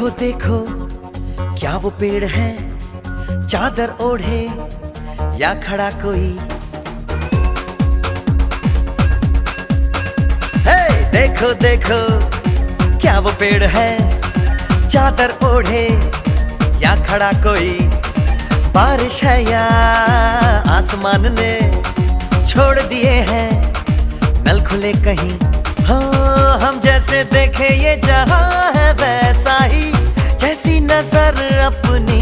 देखो देखो क्या वो पेड़ है, चादर ओढ़े या खड़ा कोई। हे देखो देखो क्या वो पेड़ है, चादर ओढ़े या खड़ा कोई। बारिश है या आसमान ने छोड़ दिए हैं नल खुले कहीं। हाँ हम जैसे देखे ये जहां है वैसा ही, जैसी नजर अपनी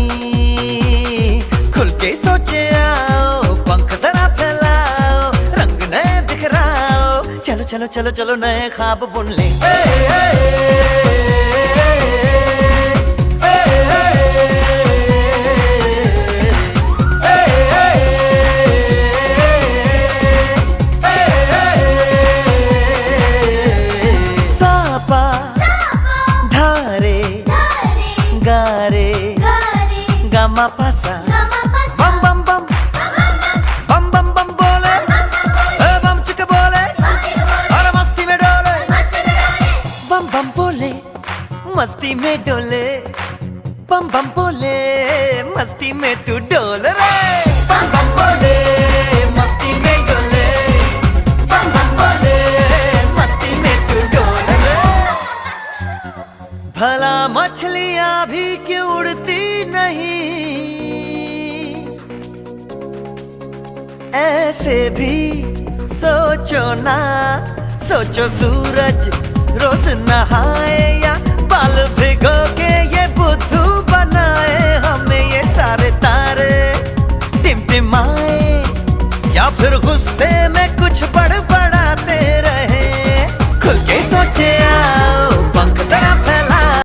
खुल के सोचे आओ। पंख जरा फैलाओ, रंग नए बिखराओ, चलो चलो चलो चलो नए ख्वाब बुन ले। गारे गामा पासा बम बम बम बम बम बम बोले बम चिक बोले और मस्ती में डोले। बम बम बोले मस्ती में डोले, बम बम बोले मस्ती में तू डोल रे। बम बम बोले मस्ती में डोले, बम बम बोले मस्ती में तू डोल रे। भला मछलियां भी क्यों उड़ती नहीं, ऐसे भी सोचो ना। सोचो सूरज रोज नहाए या बाल भिगो के ये बुद्धू बनाए। हमें ये सारे तारे टिमटिमाए या फिर गुस्से में